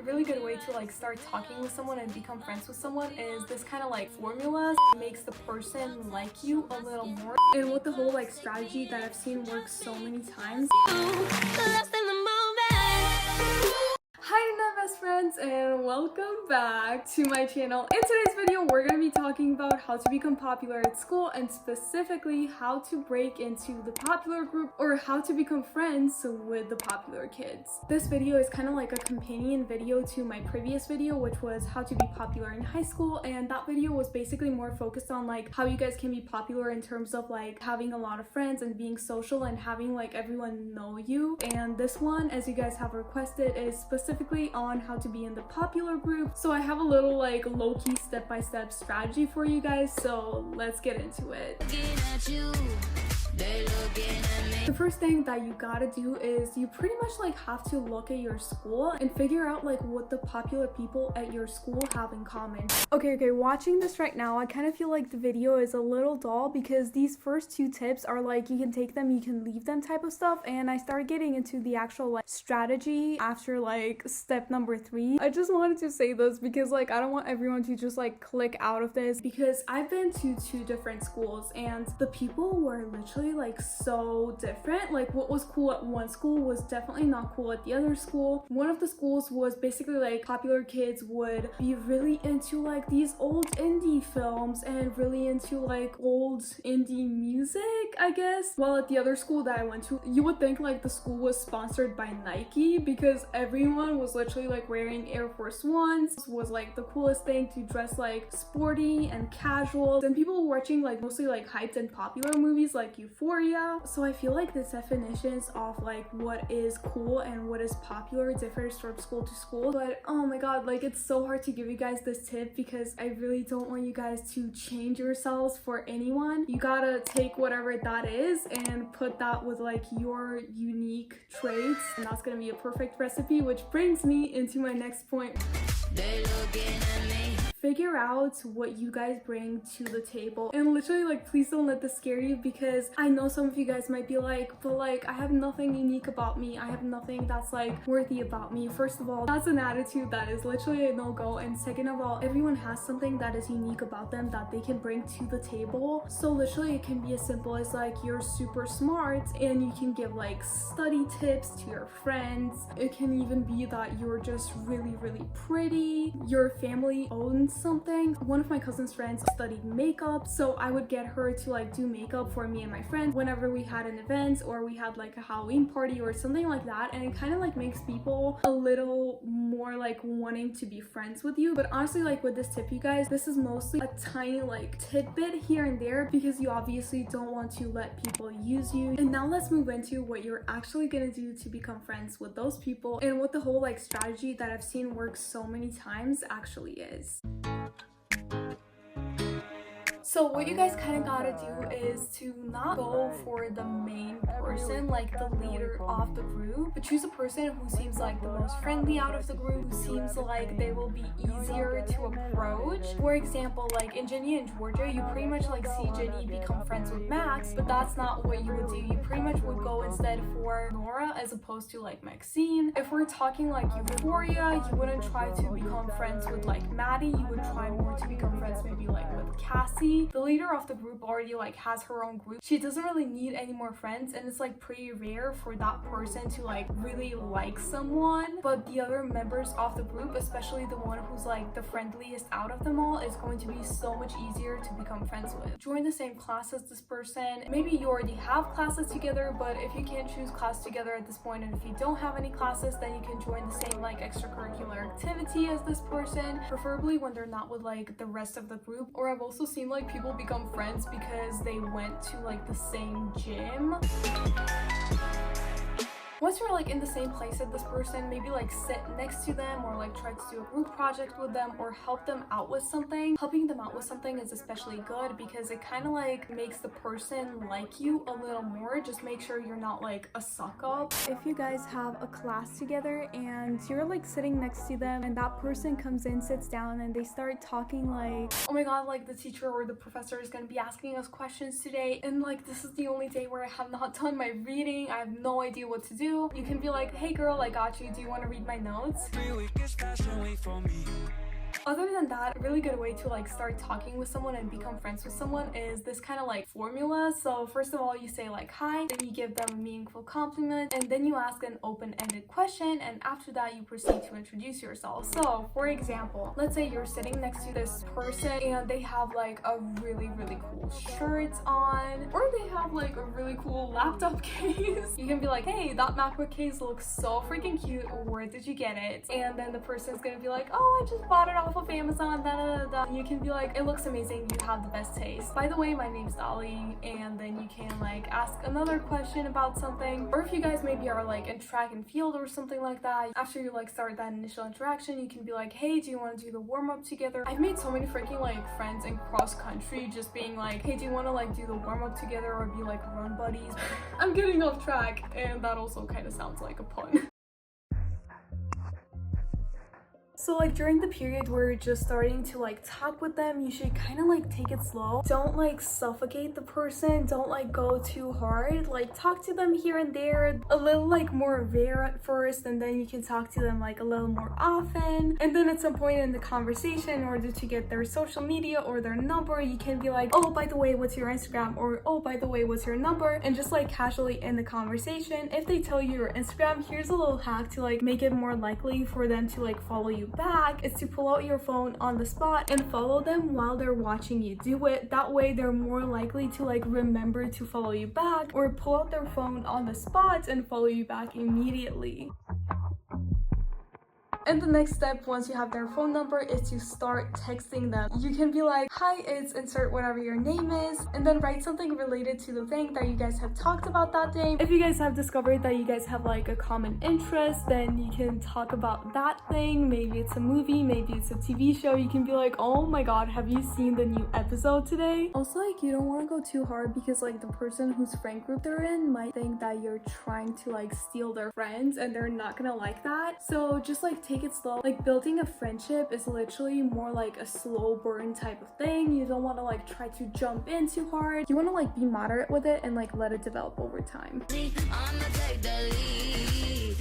really good way to like start talking with someone and become friends with someone is this kind of like formula makes the person like you a little more. And with the whole like strategy that I've seen work so many times. Hi best friends, and welcome back to my channel. In today's video we're going to be talking about how to become popular at school, and specifically how to break into the popular group or how to become friends with the popular kids. This video is kind of like a companion video to my previous video, which was how to be popular in high school, and that video was basically more focused on like how you guys can be popular in terms of like having a lot of friends and being social and having like everyone know you. And this one, as you guys have requested, is specifically on how to be in the popular group. So I have a little like low-key step-by-step strategy for you guys, so let's get into it. The first thing that you gotta do is you pretty much like have to look at your school and figure out like what the popular people at your school have in common. Okay, watching this right now, I kind of feel like the video is a little dull because these first two tips are like you can take them, you can leave them type of stuff, and I started getting into the actual like strategy after like step number 3. I just wanted to say this because like I don't want everyone to just like click out of this, because I've been to 2 different schools and the people were literally like so different. Like what was cool at one school was definitely not cool at the other school. One of the schools was basically like popular kids would be really into like these old indie films and really into like old indie music, I guess. While at the other school that I went to, you would think like the school was sponsored by Nike because everyone was literally like wearing Air Force Ones. It was like the coolest thing to dress like sporty and casual, and people were watching like mostly like hyped and popular movies like Euphoria. So I feel like the definitions of like what is cool and what is popular differs from school to school. But oh my god, like it's so hard to give you guys this tip because I really don't want you guys to change yourselves for anyone. You gotta take whatever that is and put that with like your unique traits, and that's gonna be a perfect recipe, which brings me into my next point. They looking at me. Figure out what you guys bring to the table, and literally like please don't let this scare you, because I know some of you guys might be like, but like I have nothing unique about me, I have nothing that's like worthy about me. First of all, that's an attitude that is literally a no-go, and second of all, everyone has something that is unique about them that they can bring to the table. So literally it can be as simple as like you're super smart and you can give like study tips to your friends. It can even be that you're just really pretty, your family owns something. One of my cousin's friends studied makeup, so I would get her to like do makeup for me and my friend whenever we had an event or we had like a Halloween party or something like that, and it kind of like makes people a little more like wanting to be friends with you. But honestly, like with this tip, you guys, this is mostly a tiny like tidbit here and there because you obviously don't want to let people use you. And now let's move into what you're actually gonna do to become friends with those people, and what the whole like strategy that I've seen work so many times actually is. So what you guys kind of gotta do is to not go for the main person, like the leader of the group, but choose a person who seems like the most friendly out of the group, who seems like they will be easier to approach. For example, like in Ginny and Georgia, you pretty much like see Ginny become friends with Max, but that's not what you would do. You pretty much would go instead for Nora as opposed to like Maxine. If we're talking like Euphoria, you wouldn't try to become friends with like Maddie, you would try more to become friends maybe like with Cassie. The leader of the group already like has her own group. She doesn't really need any more friends, and it's like pretty rare for that person to like really like someone. But the other members of the group, especially the one who's like the friendliest out of them all, is going to be so much easier to become friends with. Join the same class as this person. Maybe you already have classes together, but if you can't choose class together at this point, and if you don't have any classes, then you can join the same like extracurricular activity as this person, preferably when they're not with like the rest of the group. Or I've also seen like people become friends because they went to like the same gym. Once you're like in the same place as this person, maybe like sit next to them or like try to do a group project with them or help them out with something. Helping them out with something is especially good because it kind of like makes the person like you a little more. Just make sure you're not like a suck up. If you guys have a class together and you're like sitting next to them and that person comes in, sits down, and they start talking like, oh my god, like the teacher or the professor is gonna be asking us questions today, and like this is the only day where I have not done my reading, I have no idea what to do. You can be like, hey girl, I got you, do you want to read my notes? for me. Other than that, a really good way to like start talking with someone and become friends with someone is this kind of like formula. So first of all, you say like hi, then you give them a meaningful compliment, and then you ask an open-ended question, and after that you proceed to introduce yourself. So for example, let's say you're sitting next to this person and they have like a really cool shirt on, or they have like a really cool laptop case. You can be like, hey, that MacBook case looks so freaking cute, where did you get it? And then the person's gonna be like, oh, I just bought it off of Amazon, da da da da. And you can be like, it looks amazing, you have the best taste. By the way, my name's Dolly. And then you can like ask another question about something. Or if you guys maybe are like in track and field or something like that, after you like start that initial interaction, you can be like, hey, do you want to do the warm-up together? I've made so many freaking like friends in cross country just being like, hey, do you want to like do the warm-up together or be like run buddies? I'm getting off track, and that also kind of sounds like a pun. So like during the period where you're just starting to like talk with them, you should kind of like take it slow. Don't like suffocate the person. Don't like go too hard. Like talk to them here and there, a little like more rare at first, and then you can talk to them like a little more often. And then at some point in the conversation, in order to get their social media or their number, you can be like, oh, by the way, what's your Instagram? Or oh, by the way, what's your number? And just like casually in the conversation, if they tell you your Instagram, here's a little hack to like make it more likely for them to like follow you back, is to pull out your phone on the spot and follow them while they're watching you do it. That way they're more likely to like remember to follow you back, or pull out their phone on the spot and follow you back immediately. And the next step, once you have their phone number, is to start texting them. You can be like, hi, it's insert whatever your name is, and then write something related to the thing that you guys have talked about that day. If you guys have discovered that you guys have like a common interest, then you can talk about that thing. Maybe it's a movie, maybe it's a TV show. You can be like, oh my god, have you seen the new episode today? Also, like, you don't want to go too hard, because like the person whose friend group they're in might think that you're trying to like steal their friends, and they're not gonna like that. So just like take it slow. Like building a friendship is literally more like a slow burn type of thing. You don't want to like try to jump in too hard. You want to like be moderate with it and like let it develop over time.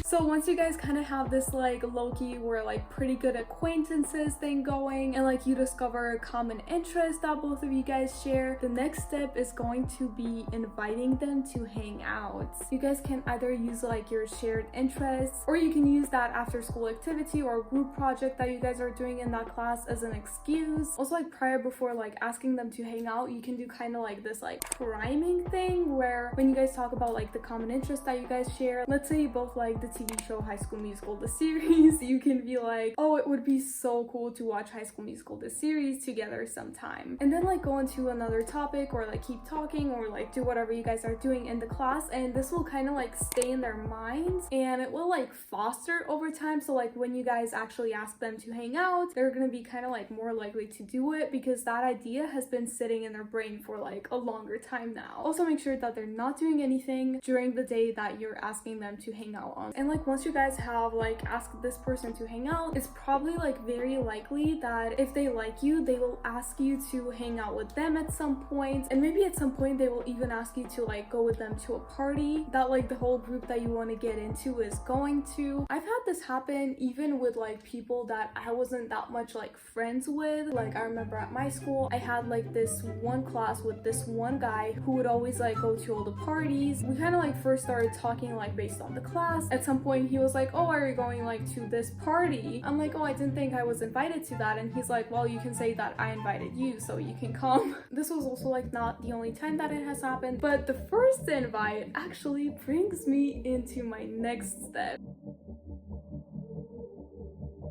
So once you guys kind of have this like low-key or like pretty good acquaintances thing going, and like you discover a common interest that both of you guys share, the next step is going to be inviting them to hang out. You guys can either use like your shared interests, or you can use that after school activity or group project that you guys are doing in that class as an excuse. Also, like prior, before like asking them to hang out, you can do kind of like this like priming thing, where when you guys talk about like the common interest that you guys share, let's say you both like the TV show High School Musical the series, you can be like, oh, it would be so cool to watch High School Musical the series together sometime. And then like go into another topic, or like keep talking, or like do whatever you guys are doing in the class, and this will kind of like stay in their minds, and it will like foster over time. So like when you guys actually ask them to hang out, they're gonna be kind of like more likely to do it, because that idea has been sitting in their brain for like a longer time now. Also, make sure that they're not doing anything during the day that you're asking them to hang out on. And like once you guys have like asked this person to hang out, it's probably like very likely that if they like you, they will ask you to hang out with them at some point, and maybe at some point they will even ask you to like go with them to a party that like the whole group that you want to get into is going to. I've had this happen even with like people that I wasn't that much like friends with. Like I remember at my school, I had like this one class with this one guy who would always like go to all the parties. We kind of like first started talking like based on the class. At some point he was like, oh, are you going like to this party? I'm like, oh, I didn't think I was invited to that. And he's like, well, you can say that I invited you, so you can come. This was also like not the only time that it has happened, but the first invite actually brings me into my next step.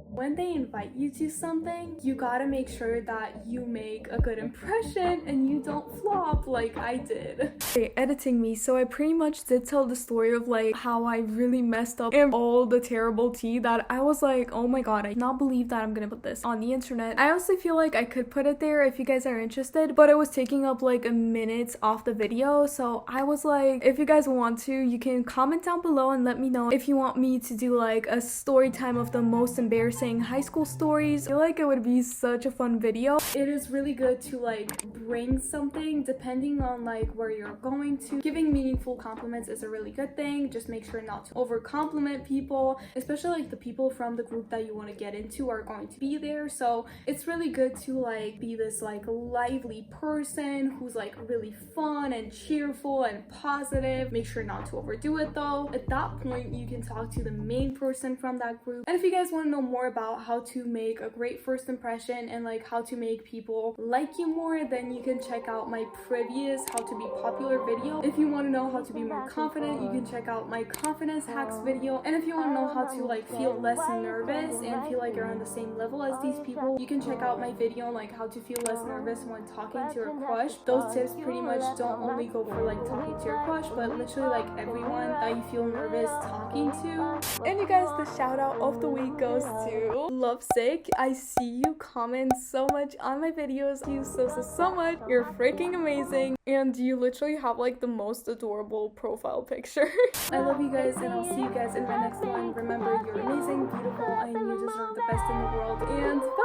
When they invite you to something, you gotta make sure that you make a good impression and you don't flop like I did. Okay, editing me. So I pretty much did tell the story of like how I really messed up and all the terrible tea that I was like, oh my god, I cannot believe that I'm gonna put this on the internet. I honestly feel like I could put it there if you guys are interested, but it was taking up like a minute off the video. So I was like, if you guys want to, you can comment down below and let me know if you want me to do like a story time of the most embarrassing embarrassing high school stories. I feel like it would be such a fun video. It is really good to like bring something depending on like where you're going to. Giving meaningful compliments is a really good thing. Just make sure not to over compliment people, especially like the people from the group that you want to get into are going to be there. So it's really good to like be this like lively person who's like really fun and cheerful and positive. Make sure not to overdo it though. At that point you can talk to the main person from that group. And if you guys want to know more about how to make a great first impression and like how to make people like you more, then you can check out my previous how to be popular video. If you want to know how to be more confident, you can check out my confidence hacks video. And if you want to know how to like feel less nervous and feel like you're on the same level as these people, you can check out my video on like how to feel less nervous when talking to your crush. Those tips pretty much don't only go for like talking to your crush, but literally like everyone that you feel nervous talking to. And you guys, the shout out of the week goes to Lovesick. I see you comment so much on my videos. Thank you so much. You're freaking amazing, and you literally have like the most adorable profile picture. I love you guys, and I'll see you guys in my next one. Remember, you're amazing, beautiful, and you deserve the best in the world, and bye.